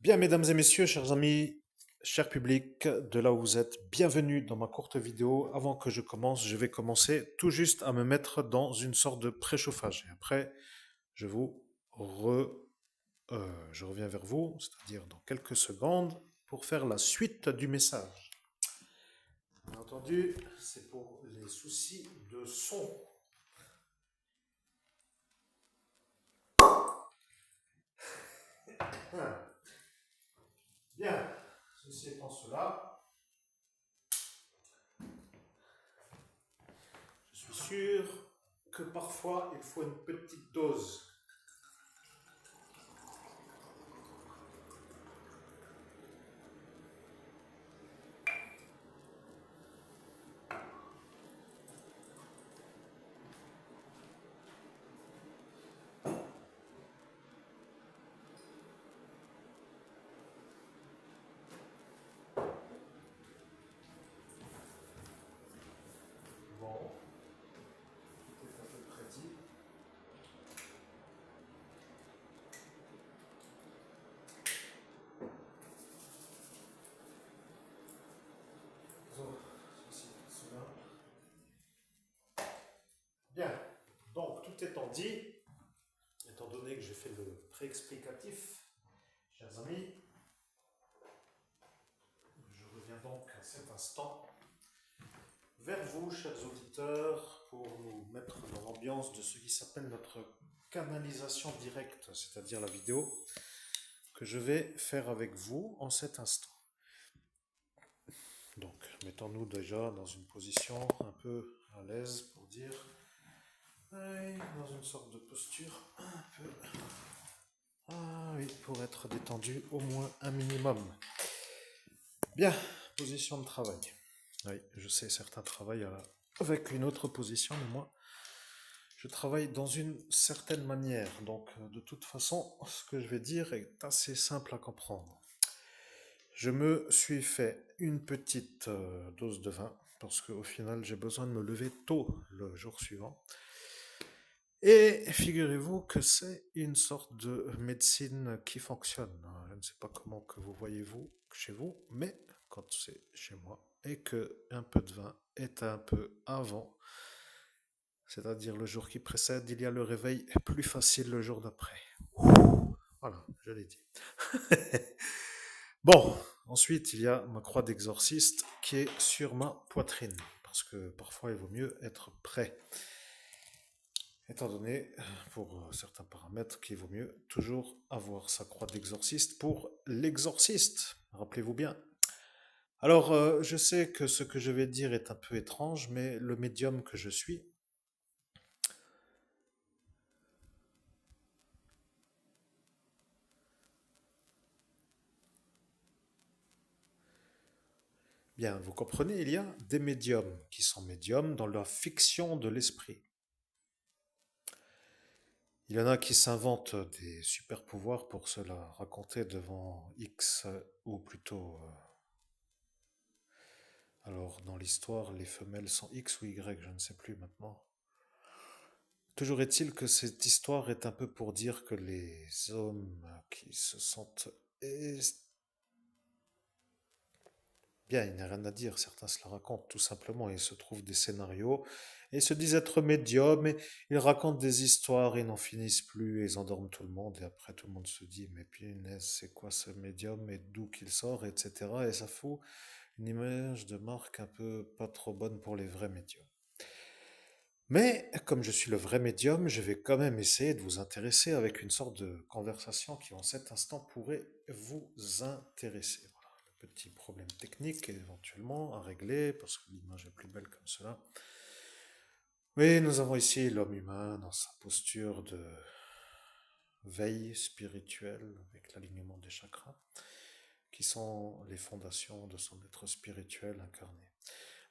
Bien, mesdames et messieurs, chers amis, cher public, de là où vous êtes, bienvenue dans ma courte vidéo. Avant que je commence, je vais commencer tout juste à me mettre dans une sorte de préchauffage. Et après, je vous re- je reviens vers vous, c'est-à-dire dans quelques secondes, pour faire la suite du message. Bien entendu, c'est pour les soucis de son. Bien, ceci étant cela, je suis sûr que parfois il faut une petite dose. Bon, tout est un peu près dit. So, ceci, cela. Bien, donc tout étant dit, étant donné que j'ai fait le pré-explicatif, chers amis, je reviens donc à cet instant vers vous, chers auditeurs, pour nous mettre dans l'ambiance de ce qui s'appelle notre canalisation directe, c'est-à-dire la vidéo que je vais faire avec vous en cet instant. Donc, mettons-nous déjà dans une position un peu à l'aise pour dire, dans une sorte de posture un peu, ah oui, pour être détendu au moins un minimum. Bien, position de travail. Oui, je sais, certains travaillent avec une autre position, mais moi, je travaille dans une certaine manière. Donc, de toute façon, ce que je vais dire est assez simple à comprendre. Je me suis fait une petite dose de vin, parce qu'au final, j'ai besoin de me lever tôt le jour suivant. Et figurez-vous que c'est une sorte de médecine qui fonctionne. Je ne sais pas comment que vous voyez-vous chez vous, mais quand c'est chez moi et que un peu de vin est un peu avant, c'est-à-dire le jour qui précède, il y a le réveil plus facile le jour d'après. Voilà, je l'ai dit. Bon, ensuite il y a ma croix d'exorciste qui est sur ma poitrine, parce que parfois il vaut mieux être prêt. Étant donné, pour certains paramètres, qu'il vaut mieux toujours avoir sa croix d'exorciste pour l'exorciste. Rappelez-vous bien. Alors, je sais que ce que je vais dire est un peu étrange, mais le médium que je suis, bien, vous comprenez, il y a des médiums qui sont médiums dans la fiction de l'esprit. Il y en a qui s'inventent des super pouvoirs pour se la raconter devant X, ou plutôt alors, dans l'histoire, les femelles sont X ou Y, je ne sais plus maintenant. Toujours est-il que cette histoire est un peu pour dire que les hommes qui se sentent... Bien, il n'y a rien à dire, certains se la racontent tout simplement, ils se trouvent des scénarios, et ils se disent être médiums, et ils racontent des histoires, et n'en finissent plus, et ils endorment tout le monde, et après tout le monde se dit, mais punaise, c'est quoi ce médium, et d'où qu'il sort, etc. Et ça fout une image de marque un peu pas trop bonne pour les vrais médiums. Mais comme je suis le vrai médium, je vais quand même essayer de vous intéresser avec une sorte de conversation qui en cet instant pourrait vous intéresser. Voilà, le petit problème technique éventuellement à régler parce que l'image est plus belle comme cela. Oui, nous avons ici l'homme humain dans sa posture de veille spirituelle avec l'alignement des chakras qui sont les fondations de son être spirituel incarné.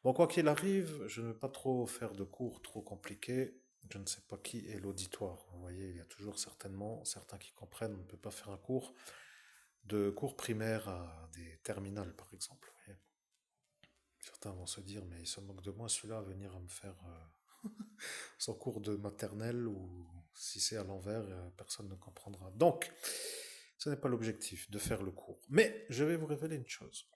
Bon, quoi qu'il arrive, je ne veux pas trop faire de cours trop compliqués. Je ne sais pas qui est l'auditoire. Vous voyez, il y a toujours certainement certains qui comprennent. On ne peut pas faire un cours de cours primaire à des terminales, par exemple. Vous voyez. Certains vont se dire, mais il se moque de moi, celui-là, à venir à me faire son cours de maternelle, ou si c'est à l'envers, personne ne comprendra. Donc, Ce n'est pas l'objectif de faire le cours. Mais je vais vous révéler une chose.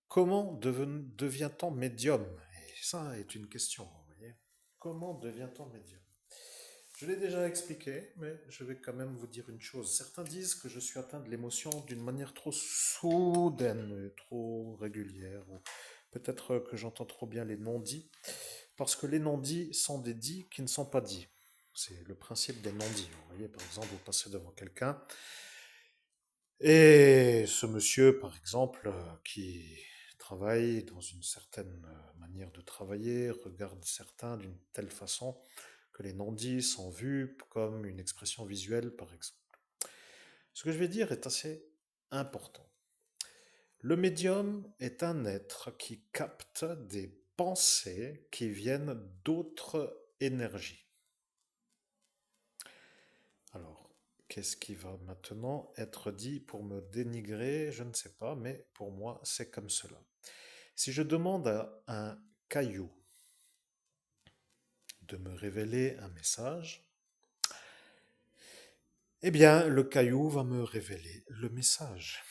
Comment devient-on médium? Et ça est une question, vous voyez. Comment devient-on médium? Je l'ai déjà expliqué, mais je vais quand même vous dire une chose. Certains disent que je suis atteint de l'émotion d'une manière trop soudaine, trop régulière, ou peut-être que j'entends trop bien les non-dits, parce que les non-dits sont des dits qui ne sont pas dits. C'est le principe des non-dits. Vous voyez, par exemple, vous passez devant quelqu'un, et ce monsieur, par exemple, qui travaille dans une certaine manière de travailler, regarde certains d'une telle façon que les non-dits sont vus comme une expression visuelle, par exemple. Ce que je vais dire est assez important. Le médium est un être qui capte des pensées qui viennent d'autres énergies. Alors, qu'est-ce qui va maintenant être dit pour me dénigrer? Je ne sais pas, mais pour moi, c'est comme cela. Si je demande à un caillou de me révéler un message, eh bien, le caillou va me révéler le message.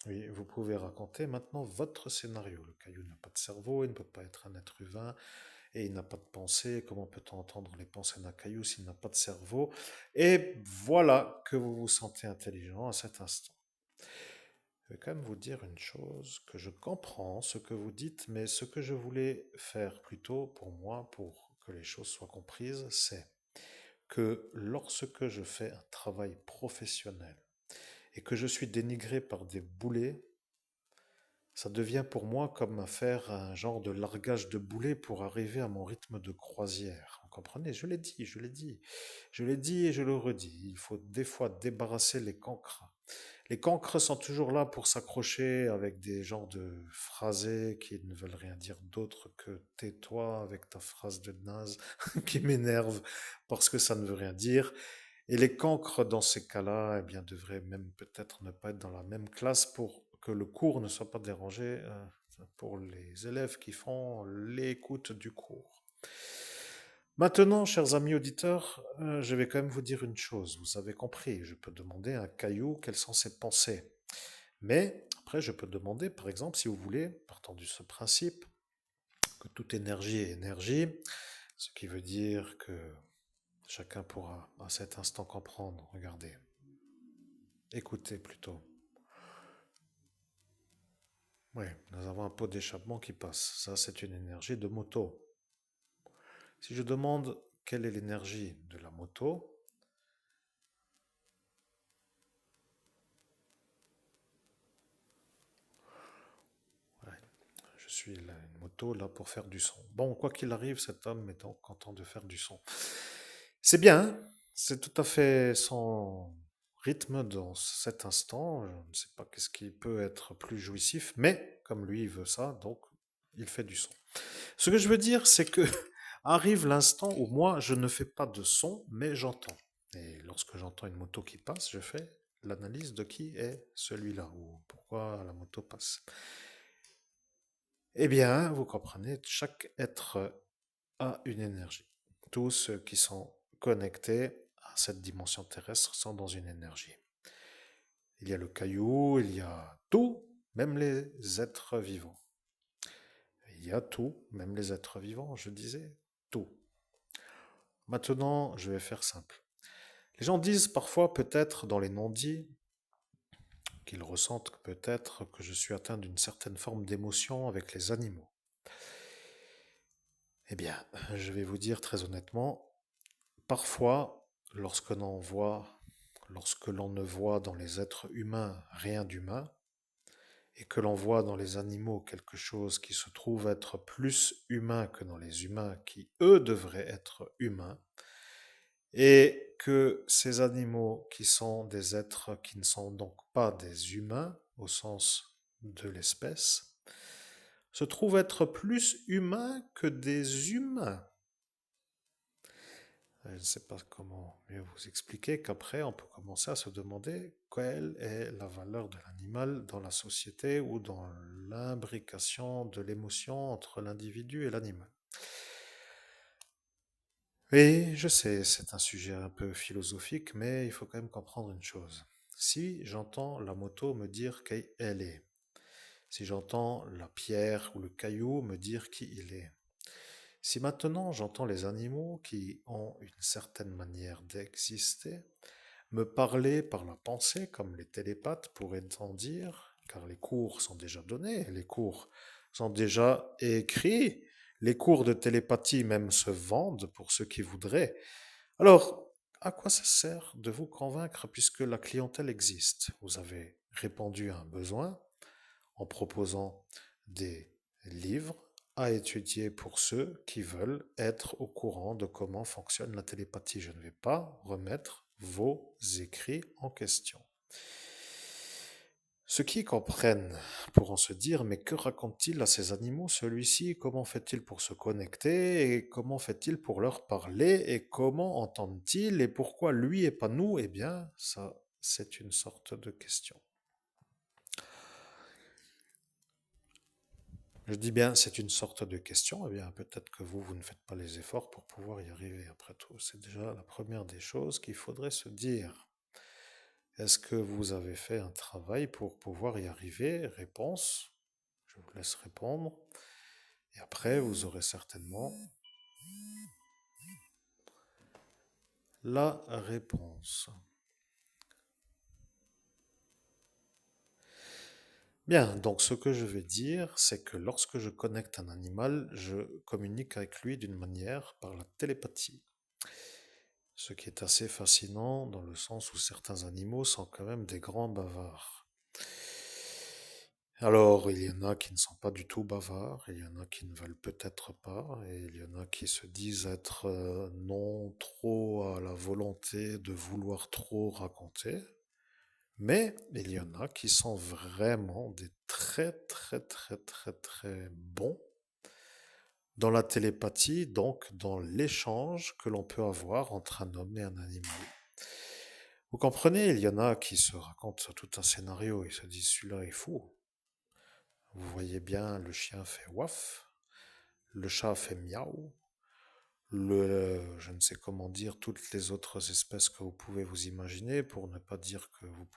Oui, vous pouvez raconter maintenant votre scénario. Le caillou n'a pas de cerveau, il ne peut pas être un être humain et il n'a pas de pensée. Comment peut-on entendre les pensées d'un caillou s'il n'a pas de cerveau? Et voilà que vous vous sentez intelligent à cet instant. Je vais quand même vous dire une chose, que je comprends ce que vous dites, mais ce que je voulais faire plutôt pour moi, pour que les choses soient comprises, c'est que lorsque je fais un travail professionnel et que je suis dénigré par des boulets, ça devient pour moi comme faire un genre de largage de boulet pour arriver à mon rythme de croisière. Vous comprenez? Je l'ai dit, je l'ai dit. Je l'ai dit et je le redis. Il faut des fois débarrasser les cancres. Les cancres sont toujours là pour s'accrocher avec des genres de phrasés qui ne veulent rien dire d'autre que tais-toi avec ta phrase de naze qui m'énerve parce que ça ne veut rien dire. Et les cancres, dans ces cas-là, eh bien, devraient même peut-être ne pas être dans la même classe pour que le cours ne soit pas dérangé pour les élèves qui font l'écoute du cours. Maintenant, chers amis auditeurs, je vais quand même vous dire une chose. Vous avez compris, je peux demander à un caillou quelles sont ses pensées. Mais après, je peux demander, par exemple, si vous voulez, partant de ce principe, que toute énergie est énergie, ce qui veut dire que chacun pourra à cet instant comprendre. Regardez, écoutez plutôt. Oui, nous avons un pot d'échappement qui passe. Ça, c'est une énergie de moto. Si je demande quelle est l'énergie de la moto, ouais, je suis là, une moto là pour faire du son. Bon, quoi qu'il arrive, cet homme est donc content de faire du son. C'est bien, hein, c'est tout à fait son rythme dans cet instant. Je ne sais pas qu'est-ce qui peut être plus jouissif, mais comme lui il veut ça, donc il fait du son. Ce que je veux dire, c'est que arrive l'instant où moi, je ne fais pas de son, mais j'entends. Et lorsque j'entends une moto qui passe, je fais l'analyse de qui est celui-là, ou pourquoi la moto passe. Eh bien, vous comprenez, chaque être a une énergie. Tous ceux qui sont connectés à cette dimension terrestre sont dans une énergie. Il y a le caillou, il y a tout, même les êtres vivants. Il y a tout, même les êtres vivants, je disais, tout. Maintenant, je vais faire simple. Les gens disent parfois, peut-être dans les non-dits, qu'ils ressentent peut-être que je suis atteint d'une certaine forme d'émotion avec les animaux. Eh bien, je vais vous dire très honnêtement, parfois, lorsque l'on ne voit dans les êtres humains rien d'humain, et que l'on voit dans les animaux quelque chose qui se trouve être plus humain que dans les humains qui, eux, devraient être humains, et que ces animaux qui sont des êtres qui ne sont donc pas des humains au sens de l'espèce, se trouvent être plus humains que des humains. Je ne sais pas comment mieux vous expliquer qu'après on peut commencer à se demander quelle est la valeur de l'animal dans la société ou dans l'imbrication de l'émotion entre l'individu et l'animal. Oui, je sais, c'est un sujet un peu philosophique, mais il faut quand même comprendre une chose. Si j'entends la moto me dire qui elle est, si j'entends la pierre ou le caillou me dire qui il est, si maintenant j'entends les animaux qui ont une certaine manière d'exister, me parler par la pensée comme les télépathes pourraient en dire, car les cours sont déjà donnés, les cours sont déjà écrits, les cours de télépathie même se vendent pour ceux qui voudraient. Alors, à quoi ça sert de vous convaincre puisque la clientèle existe? Vous avez répondu à un besoin en proposant des livres à étudier pour ceux qui veulent être au courant de comment fonctionne la télépathie. Je ne vais pas remettre vos écrits en question. Ceux qui comprennent pourront se dire, mais que raconte-t-il à ces animaux, celui-ci? Comment fait-il pour se connecter? Et comment fait-il pour leur parler? Et comment entendent-ils? Et pourquoi lui et pas nous? Eh bien, ça, c'est une sorte de question. Je dis bien, c'est une sorte de question. Eh bien, peut-être que vous ne faites pas les efforts pour pouvoir y arriver. Après tout, c'est déjà la première des choses qu'il faudrait se dire. Est-ce que vous avez fait un travail pour pouvoir y arriver? Réponse. Je vous laisse répondre. Et après, vous aurez certainement la réponse. Bien, donc ce que je vais dire, c'est que lorsque je connecte un animal, je communique avec lui d'une manière par la télépathie. Ce qui est assez fascinant dans le sens où certains animaux sont quand même des grands bavards. Alors, il y en a qui ne sont pas du tout bavards, il y en a qui ne veulent peut-être pas, et il y en a qui se disent être non trop à la volonté de vouloir trop raconter. Mais il y en a qui sont vraiment des très très très très très bons dans la télépathie, donc dans l'échange que l'on peut avoir entre un homme et un animal. Vous comprenez, il y en a qui se racontent tout un scénario, ils se disent celui-là est fou. Vous voyez bien, le chien fait waf, le chat fait miaou, je ne sais comment dire, toutes les autres espèces que vous pouvez vous imaginer, pour ne pas dire que vous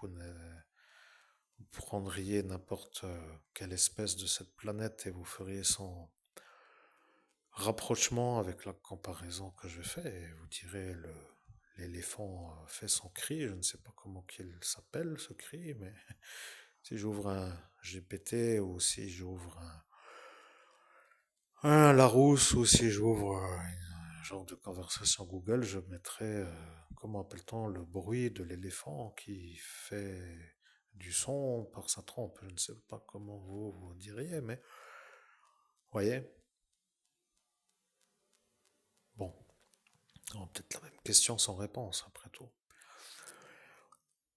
prendriez n'importe quelle espèce de cette planète et vous feriez son rapprochement avec la comparaison que je fais, et vous direz l'éléphant fait son cri, je ne sais pas comment qu'il s'appelle ce cri, mais si j'ouvre un GPT ou si j'ouvre un Larousse ou si j'ouvre un genre de conversation Google, je mettrai, comment appelle-t-on, le bruit de l'éléphant qui fait du son par sa trompe. Je ne sais pas comment vous diriez, mais voyez, bon, peut-être la même question sans réponse après tout.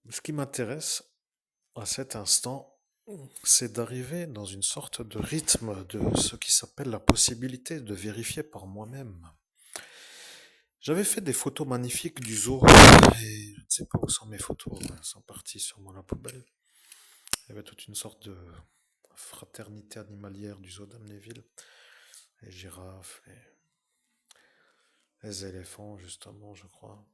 Ce qui m'intéresse à cet instant, c'est d'arriver dans une sorte de rythme de ce qui s'appelle la possibilité de vérifier par moi-même. J'avais fait des photos magnifiques du zoo et je ne sais pas où sont mes photos, elles sont parties sûrement à la poubelle. Il y avait toute une sorte de fraternité animalière du zoo d'Amnéville, les girafes, les éléphants justement, je crois.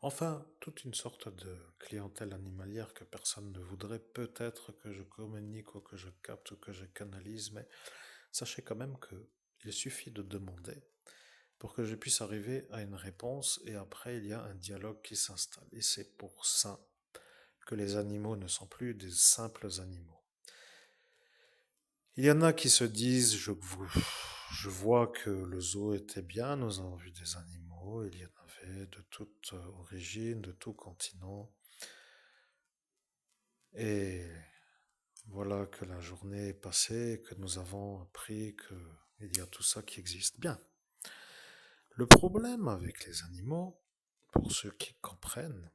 Enfin, toute une sorte de clientèle animalière que personne ne voudrait peut-être que je communique ou que je capte ou que je canalise, mais sachez quand même que il suffit de demander pour que je puisse arriver à une réponse et après il y a un dialogue qui s'installe. Et c'est pour ça que les animaux ne sont plus des simples animaux. Il y en a qui se disent, je vois que le zoo était bien, nous avons vu des animaux, il y en avait de toute origine, de tout continent. Et voilà que la journée est passée, et que nous avons appris qu'il y a tout ça qui existe bien. Le problème avec les animaux, pour ceux qui comprennent,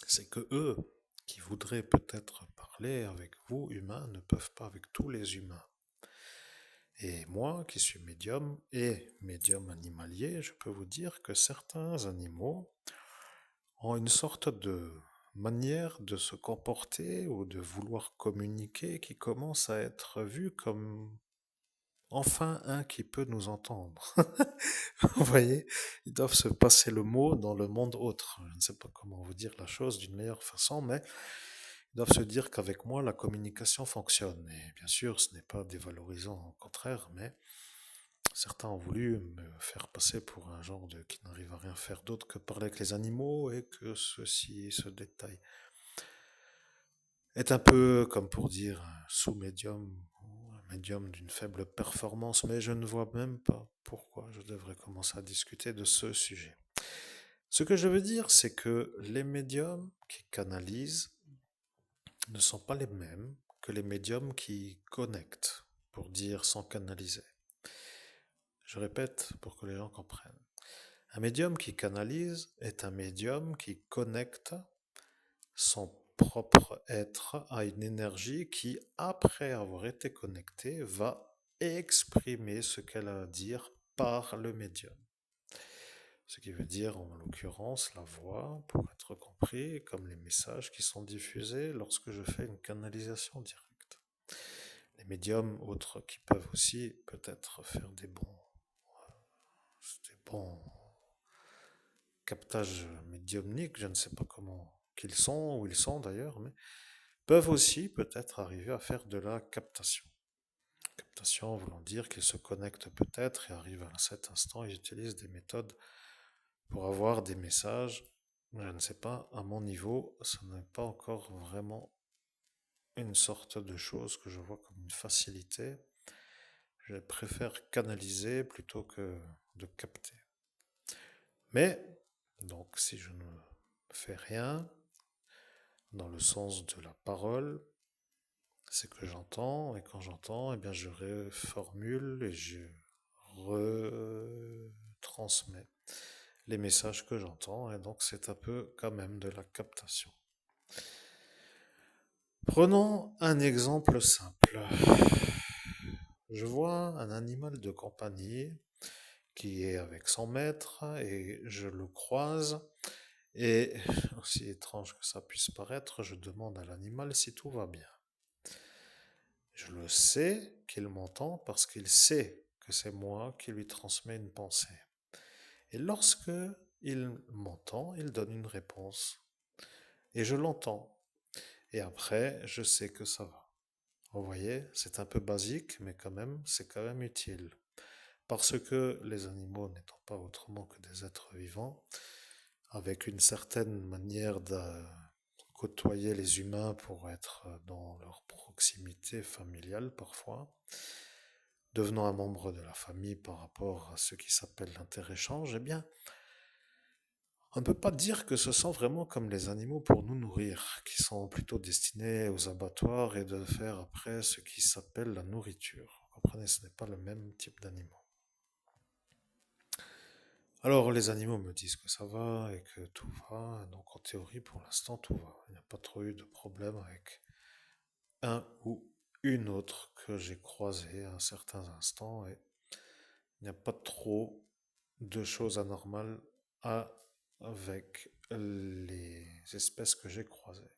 c'est que eux, qui voudraient peut-être parler avec vous, humains, ne peuvent pas avec tous les humains. Et moi, qui suis médium et médium animalier, je peux vous dire que certains animaux ont une sorte de manière de se comporter ou de vouloir communiquer qui commence à être vue comme Enfin un qui peut nous entendre. Vous voyez, ils doivent se passer le mot dans le monde autre. Je ne sais pas comment vous dire la chose d'une meilleure façon, mais ils doivent se dire qu'avec moi, la communication fonctionne. Et bien sûr, ce n'est pas dévalorisant, au contraire, mais certains ont voulu me faire passer pour un genre de qui n'arrive à rien faire d'autre que parler avec les animaux et que ceci, ce détail est un peu, comme pour dire, un sous-médium ou un médium d'une faible performance, mais je ne vois même pas pourquoi je devrais commencer à discuter de ce sujet. Ce que je veux dire, c'est que les médiums qui canalisent ne sont pas les mêmes que les médiums qui connectent, pour dire sans canaliser. Je répète pour que les gens comprennent. Un médium qui canalise est un médium qui connecte son propre être à une énergie qui, après avoir été connectée, va exprimer ce qu'elle a à dire par le médium. Ce qui veut dire, en l'occurrence, la voix, pour être compris, comme les messages qui sont diffusés lorsque je fais une canalisation directe. Les médiums autres qui peuvent aussi peut-être faire des bons captages médiumniques, je ne sais pas comment qu'ils sont, où ils sont d'ailleurs, mais peuvent aussi peut-être arriver à faire de la captation. Captation voulant dire qu'ils se connectent peut-être et arrivent à cet instant, ils utilisent des méthodes pour avoir des messages. Je ne sais pas, à mon niveau, ça n'est pas encore vraiment une sorte de chose que je vois comme une facilité. Je préfère canaliser plutôt que de capter. Mais, donc, si je ne fais rien, dans le sens de la parole, c'est que j'entends, et quand j'entends, eh bien, je reformule et je retransmets les messages que j'entends, et donc c'est un peu quand même de la captation. Prenons un exemple simple. Je vois un animal de compagnie qui est avec son maître et je le croise et, aussi étrange que ça puisse paraître, je demande à l'animal si tout va bien. Je le sais qu'il m'entend parce qu'il sait que c'est moi qui lui transmets une pensée. Et lorsque il m'entend, il donne une réponse. Et je l'entends. Et après, je sais que ça va. Vous voyez, c'est un peu basique, mais quand même, c'est quand même utile. Parce que les animaux n'étant pas autrement que des êtres vivants, avec une certaine manière de côtoyer les humains pour être dans leur proximité familiale parfois, devenant un membre de la famille par rapport à ce qui s'appelle l'interéchange, eh bien, on ne peut pas dire que ce sont vraiment comme les animaux pour nous nourrir, qui sont plutôt destinés aux abattoirs et de faire après ce qui s'appelle la nourriture. Vous comprenez, ce n'est pas le même type d'animaux. Alors les animaux me disent que ça va et que tout va, donc en théorie pour l'instant tout va. Il n'y a pas trop eu de problème avec un ou une autre que j'ai croisé à certains instants et il n'y a pas trop de choses anormales avec les espèces que j'ai croisées.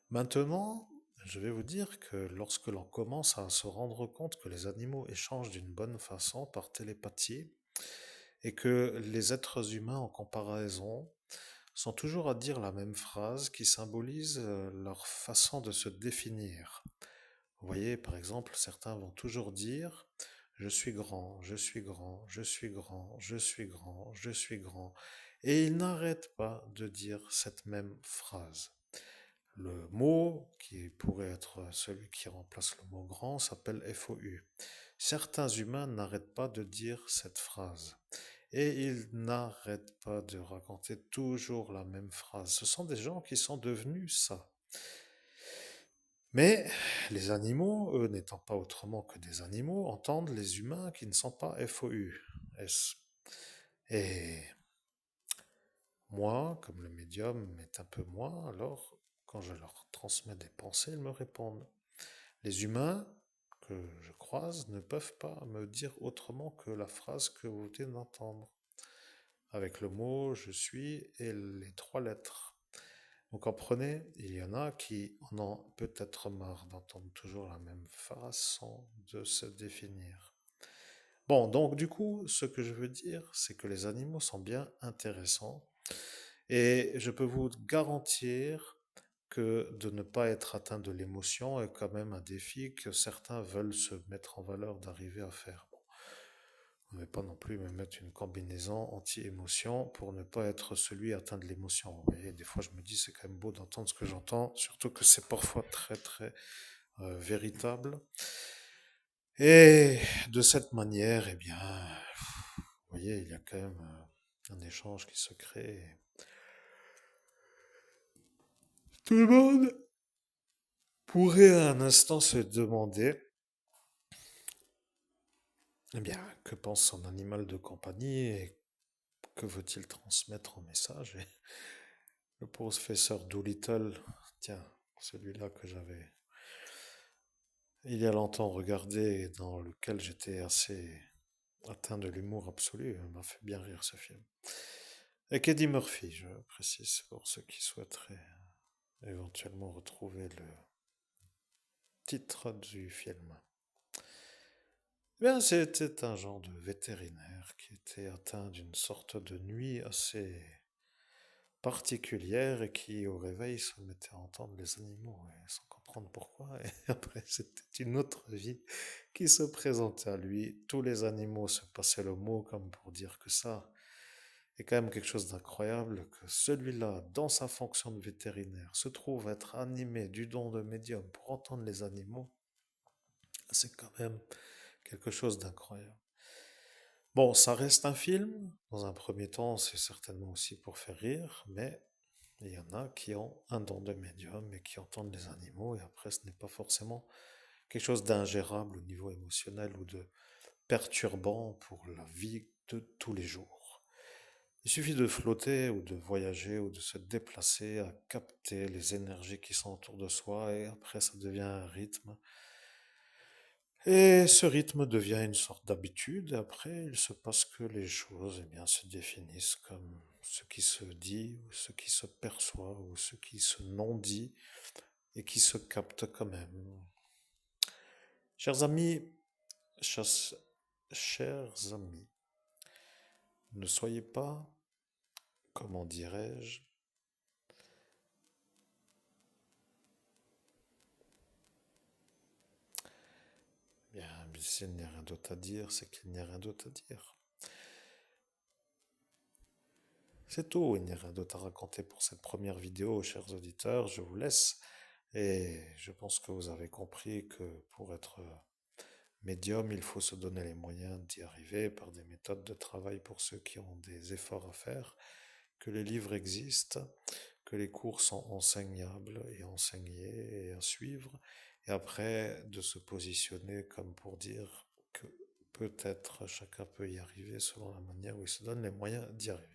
Maintenant, je vais vous dire que lorsque l'on commence à se rendre compte que les animaux échangent d'une bonne façon par télépathie et que les êtres humains en comparaison sont toujours à dire la même phrase qui symbolise leur façon de se définir. Vous voyez, par exemple, certains vont toujours dire je suis grand, je suis grand, je suis grand, je suis grand, je suis grand. Et ils n'arrêtent pas de dire cette même phrase. Le mot, qui pourrait être celui qui remplace le mot grand, s'appelle FOU. Certains humains n'arrêtent pas de dire cette phrase. Et ils n'arrêtent pas de raconter toujours la même phrase. Ce sont des gens qui sont devenus ça. Mais les animaux, eux n'étant pas autrement que des animaux, entendent les humains qui ne sont pas FOU. Et moi, comme le médium est un peu moi, alors quand je leur transmets des pensées, ils me répondent. Les humains que je croise ne peuvent pas me dire autrement que la phrase que vous venez d'entendre, avec le mot je suis et les trois lettres. Vous comprenez? Il y en a qui en ont peut-être marre d'entendre toujours la même façon de se définir. Bon, donc du coup, ce que je veux dire, c'est que les animaux sont bien intéressants et je peux vous garantir que de ne pas être atteint de l'émotion est quand même un défi que certains veulent se mettre en valeur d'arriver à faire. Bon, on ne va pas non plus me mettre une combinaison anti-émotion pour ne pas être celui atteint de l'émotion. Vous voyez, des fois je me dis c'est quand même beau d'entendre ce que j'entends, surtout que c'est parfois très très véritable. Et de cette manière, eh bien, vous voyez, il y a quand même un échange qui se crée. Tout le monde pourrait un instant se demander, eh bien, que pense son animal de compagnie et que veut-il transmettre en message? Et le professeur Doolittle, tiens, celui-là que j'avais il y a longtemps regardé et dans lequel j'étais assez atteint de l'humour absolu, m'a fait bien rire ce film. Et Eddie Murphy, je précise, pour ceux qui souhaiteraient éventuellement retrouver le titre du film. Eh bien, c'était un genre de vétérinaire qui était atteint d'une sorte de nuit assez particulière et qui, au réveil, se mettait à entendre les animaux et sans comprendre pourquoi. Et après, c'était une autre vie qui se présentait à lui. Tous les animaux se passaient le mot comme pour dire que ça est quand même quelque chose d'incroyable, que celui-là, dans sa fonction de vétérinaire, se trouve être animé du don de médium pour entendre les animaux. C'est quand même quelque chose d'incroyable. Bon, ça reste un film. Dans un premier temps, c'est certainement aussi pour faire rire, mais il y en a qui ont un don de médium et qui entendent les animaux, et après, ce n'est pas forcément quelque chose d'ingérable au niveau émotionnel ou de perturbant pour la vie de tous les jours. Il suffit de flotter ou de voyager ou de se déplacer à capter les énergies qui sont autour de soi, et après, ça devient un rythme. Et ce rythme devient une sorte d'habitude, et après, il se passe que les choses, eh bien, se définissent comme ce qui se dit, ou ce qui se perçoit, ou ce qui se non-dit, et qui se capte quand même. Chers amis, chers, chers amis, ne soyez pas, comment dirais-je, bien, s'il n'y a rien d'autre à dire, c'est qu'il n'y a rien d'autre à dire. C'est tout, il n'y a rien d'autre à raconter pour cette première vidéo, chers auditeurs. Je vous laisse et je pense que vous avez compris que pour être médium, il faut se donner les moyens d'y arriver par des méthodes de travail pour ceux qui ont des efforts à faire, que les livres existent, que les cours sont enseignables et enseignés et à suivre, et après de se positionner comme pour dire que peut-être chacun peut y arriver selon la manière où il se donne les moyens d'y arriver.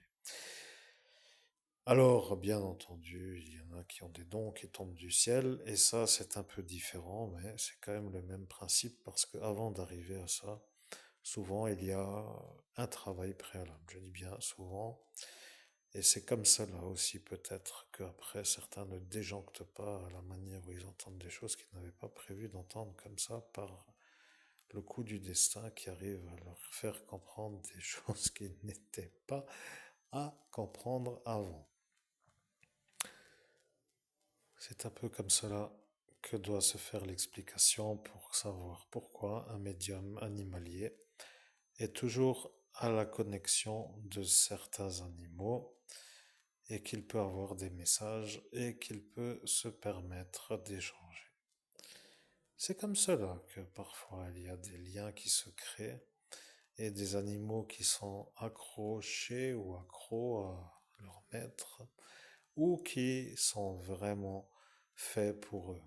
Alors, bien entendu, il y en a qui ont des dons qui tombent du ciel, et ça, c'est un peu différent, mais c'est quand même le même principe, parce qu'avant d'arriver à ça, souvent, il y a un travail préalable. Je dis bien souvent, et c'est comme ça là aussi peut-être qu'après, certains ne déjonctent pas à la manière où ils entendent des choses qu'ils n'avaient pas prévu d'entendre comme ça, par le coup du destin qui arrive à leur faire comprendre des choses qu'ils n'étaient pas à comprendre avant. C'est un peu comme cela que doit se faire l'explication pour savoir pourquoi un médium animalier est toujours à la connexion de certains animaux et qu'il peut avoir des messages et qu'il peut se permettre d'échanger. C'est comme cela que parfois il y a des liens qui se créent et des animaux qui sont accrochés ou accros à leur maître ou qui sont vraiment faits pour eux.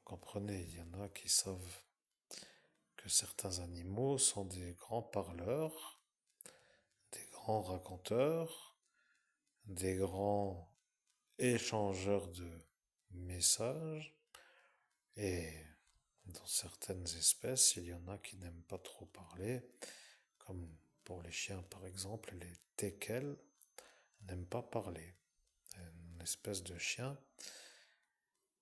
Comprenez, il y en a qui savent que certains animaux sont des grands parleurs, des grands raconteurs, des grands échangeurs de messages, et dans certaines espèces, il y en a qui n'aiment pas trop parler, comme pour les chiens par exemple, les teckels n'aiment pas parler. espèce de chien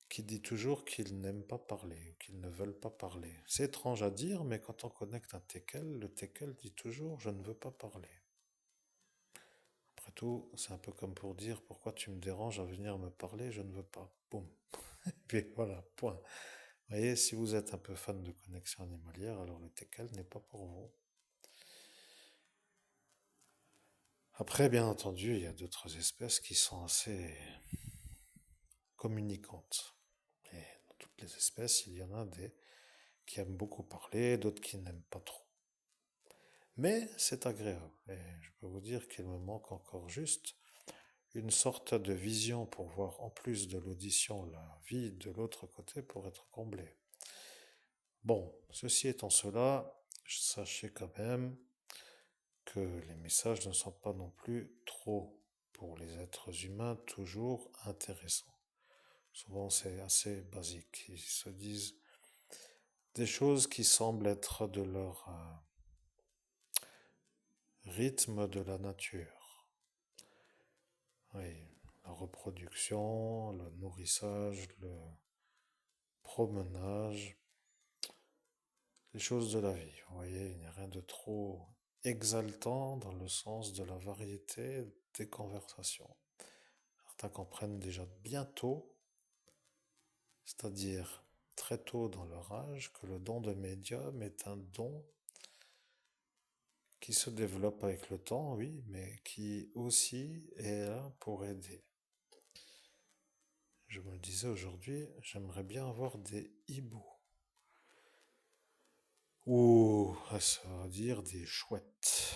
qui dit toujours qu'ils n'aiment pas parler, ou qu'ils ne veulent pas parler. C'est étrange à dire, mais quand on connecte un teckel, le teckel dit toujours je ne veux pas parler. Après tout, c'est un peu comme pour dire pourquoi tu me déranges à venir me parler, je ne veux pas. Boum. Et puis voilà, point. Vous voyez, si vous êtes un peu fan de connexion animalière, alors le teckel n'est pas pour vous. Après, bien entendu, il y a d'autres espèces qui sont assez communicantes. Et dans toutes les espèces, il y en a des qui aiment beaucoup parler, d'autres qui n'aiment pas trop. Mais c'est agréable. Et je peux vous dire qu'il me manque encore juste une sorte de vision pour voir en plus de l'audition la vie de l'autre côté pour être comblé. Bon, ceci étant cela, sachez quand même que les messages ne sont pas non plus trop, pour les êtres humains, toujours intéressants. Souvent, c'est assez basique. Ils se disent des choses qui semblent être de leur rythme de la nature. Oui, la reproduction, le nourrissage, le promenage, les choses de la vie. Vous voyez, il n'y a rien de trop exaltant dans le sens de la variété des conversations. Certains comprennent déjà bientôt, c'est-à-dire très tôt dans leur âge, que le don de médium est un don qui se développe avec le temps, oui, mais qui aussi est là pour aider. Je me disais aujourd'hui, j'aimerais bien avoir des hiboux. Ou, ça veut dire des chouettes.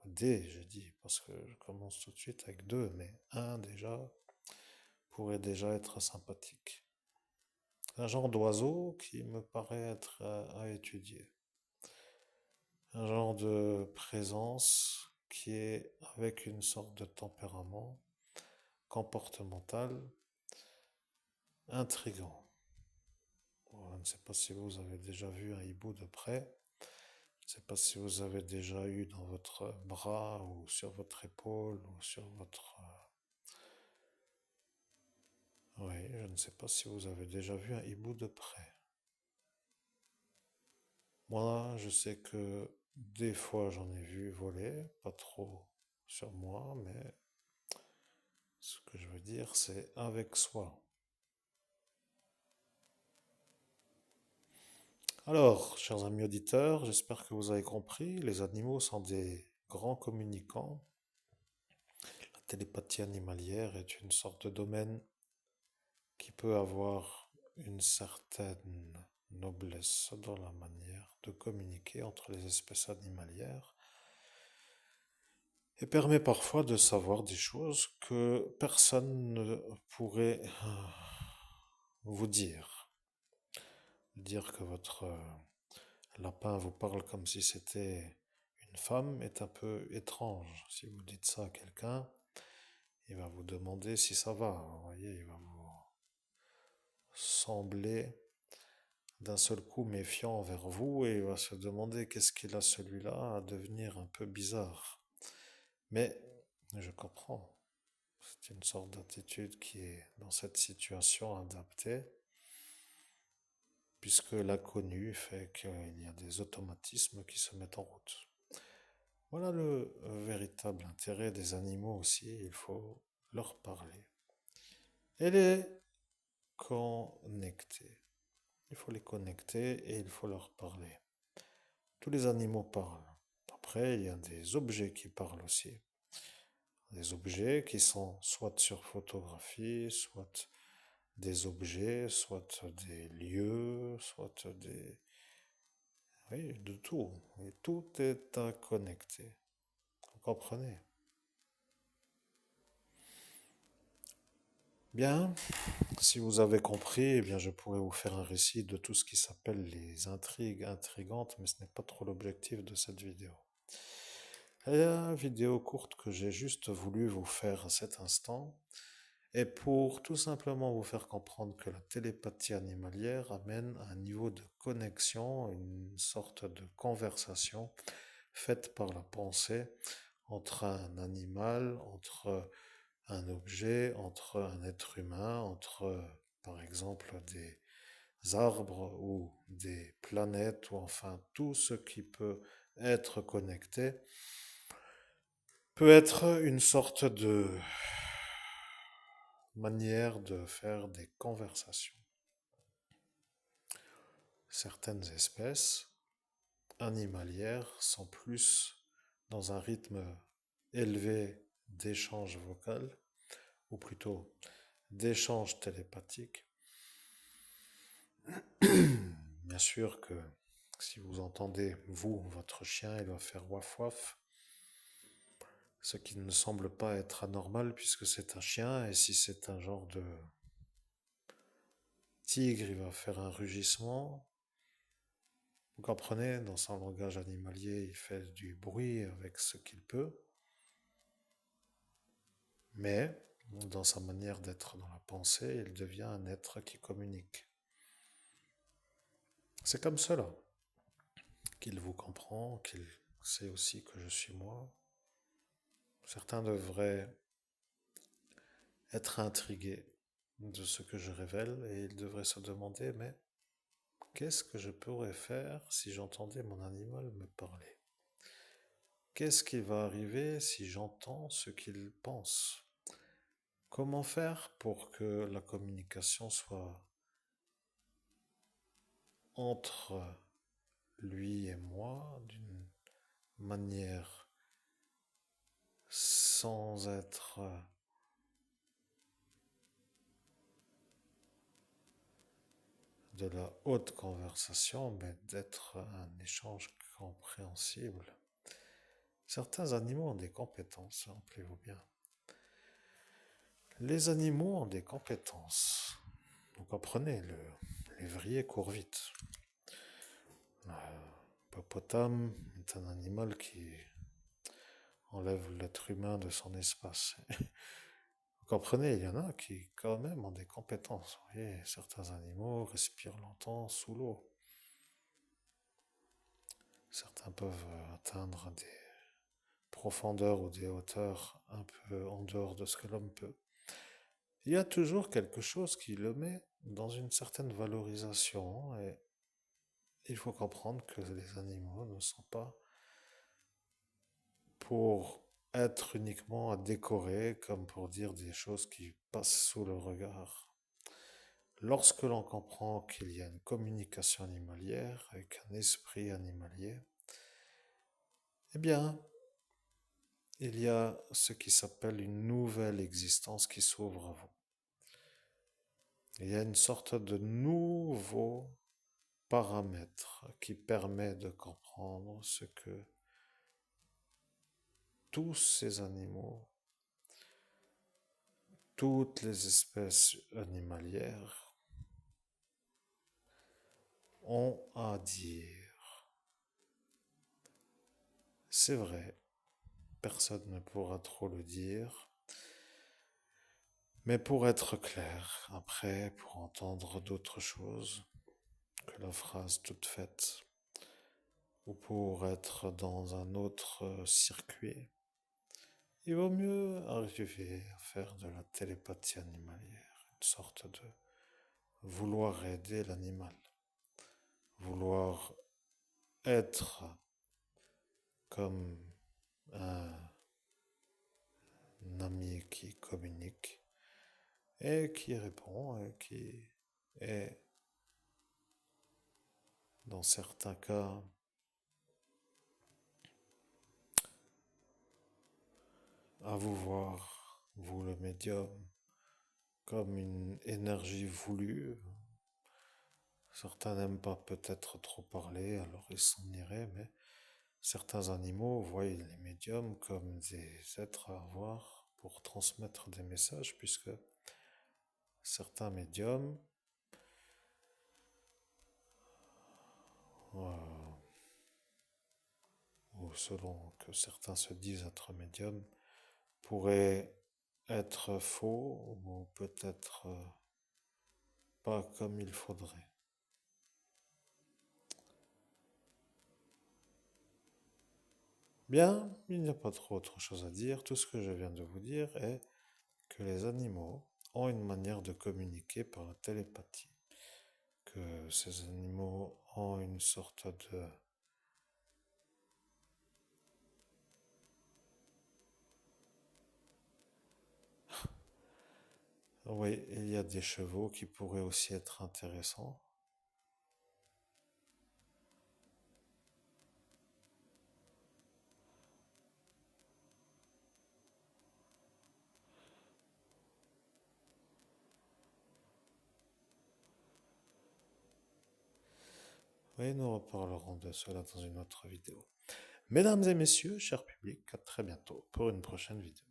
Des, j'ai dit, parce que je commence tout de suite avec deux, mais un déjà pourrait déjà être sympathique. Un genre d'oiseau qui me paraît être à étudier. Un genre de présence qui est avec une sorte de tempérament comportemental intrigant. Bon, je ne sais pas si vous avez déjà vu un hibou de près. Je ne sais pas si vous avez déjà eu dans votre bras ou sur votre épaule ou sur votre... Oui, je ne sais pas si vous avez déjà vu un hibou de près. Moi, je sais que des fois j'en ai vu voler, pas trop sur moi, mais ce que je veux dire, c'est avec soi. Alors, chers amis auditeurs, j'espère que vous avez compris, les animaux sont des grands communicants. La télépathie animalière est une sorte de domaine qui peut avoir une certaine noblesse dans la manière de communiquer entre les espèces animalières et permet parfois de savoir des choses que personne ne pourrait vous dire. Dire que votre lapin vous parle comme si c'était une femme est un peu étrange. Si vous dites ça à quelqu'un, il va vous demander si ça va. Vous voyez, il va vous sembler d'un seul coup méfiant envers vous et il va se demander qu'est-ce qu'il a celui-là à devenir un peu bizarre. Mais je comprends. C'est une sorte d'attitude qui est dans cette situation adaptée, puisque l'inconnu fait qu'il y a des automatismes qui se mettent en route. Voilà le véritable intérêt des animaux aussi, il faut leur parler. Et les connecter. Il faut les connecter et il faut leur parler. Tous les animaux parlent. Après, il y a des objets qui parlent aussi. Des objets qui sont soit sur photographie, soit des objets, soit des lieux, soit des... Oui, de tout. Et tout est à connecter. Vous comprenez? Bien, si vous avez compris, eh bien, je pourrais vous faire un récit de tout ce qui s'appelle les intrigues intrigantes, mais ce n'est pas trop l'objectif de cette vidéo. La vidéo courte que j'ai juste voulu vous faire à cet instant est pour tout simplement vous faire comprendre que la télépathie animalière amène un niveau de connexion, une sorte de conversation faite par la pensée entre un animal, entre un objet, entre un être humain, entre, par exemple, des arbres ou des planètes, ou enfin tout ce qui peut être connecté, peut être une sorte de manière de faire des conversations. Certaines espèces animalières sont plus dans un rythme élevé d'échange vocal, ou plutôt d'échange télépathique. Bien sûr que si vous entendez, vous, votre chien, il va faire waf waf, ce qui ne semble pas être anormal puisque c'est un chien, et si c'est un genre de tigre, il va faire un rugissement. Vous comprenez, dans son langage animalier, il fait du bruit avec ce qu'il peut, mais dans sa manière d'être dans la pensée, il devient un être qui communique. C'est comme cela qu'il vous comprend, qu'il sait aussi que je suis moi. Certains devraient être intrigués de ce que je révèle et ils devraient se demander, mais qu'est-ce que je pourrais faire si j'entendais mon animal me parler? Qu'est-ce qui va arriver si j'entends ce qu'il pense? Comment faire pour que la communication soit entre lui et moi d'une manière sans être de la haute conversation, mais d'être un échange compréhensible? Certains animaux ont des compétences, rappelez-vous bien. Les animaux ont des compétences. Vous comprenez, le lévrier court vite. L'hippopotame est un animal qui enlève l'être humain de son espace. Vous comprenez, il y en a qui quand même ont des compétences. Vous voyez, certains animaux respirent longtemps sous l'eau. Certains peuvent atteindre des profondeurs ou des hauteurs un peu en dehors de ce que l'homme peut. Il y a toujours quelque chose qui le met dans une certaine valorisation, et il faut comprendre que les animaux ne sont pas pour être uniquement à décorer, comme pour dire des choses qui passent sous le regard. Lorsque l'on comprend qu'il y a une communication animalière avec un esprit animalier, eh bien, il y a ce qui s'appelle une nouvelle existence qui s'ouvre à vous. Il y a une sorte de nouveau paramètre qui permet de comprendre ce que tous ces animaux, toutes les espèces animalières ont à dire. C'est vrai, personne ne pourra trop le dire, mais pour être clair, après, pour entendre d'autres choses que la phrase toute faite, ou pour être dans un autre circuit, il vaut mieux arriver à faire de la télépathie animalière, une sorte de vouloir aider l'animal, vouloir être comme un ami qui communique et qui répond et qui est, dans certains cas, à vous voir, vous le médium, comme une énergie voulue. Certains n'aiment pas peut-être trop parler, alors ils s'en iraient, mais certains animaux voient les médiums comme des êtres à avoir pour transmettre des messages, puisque certains médiums, euh, ou selon que certains se disent être médiums, pourraient être faux ou peut-être pas comme il faudrait. Bien, il n'y a pas trop autre chose à dire. Tout ce que je viens de vous dire est que les animaux ont une manière de communiquer par la télépathie, que ces animaux ont une sorte de... Oui, il y a des chevaux qui pourraient aussi être intéressants. Oui, nous reparlerons de cela dans une autre vidéo. Mesdames et messieurs, cher public, à très bientôt pour une prochaine vidéo.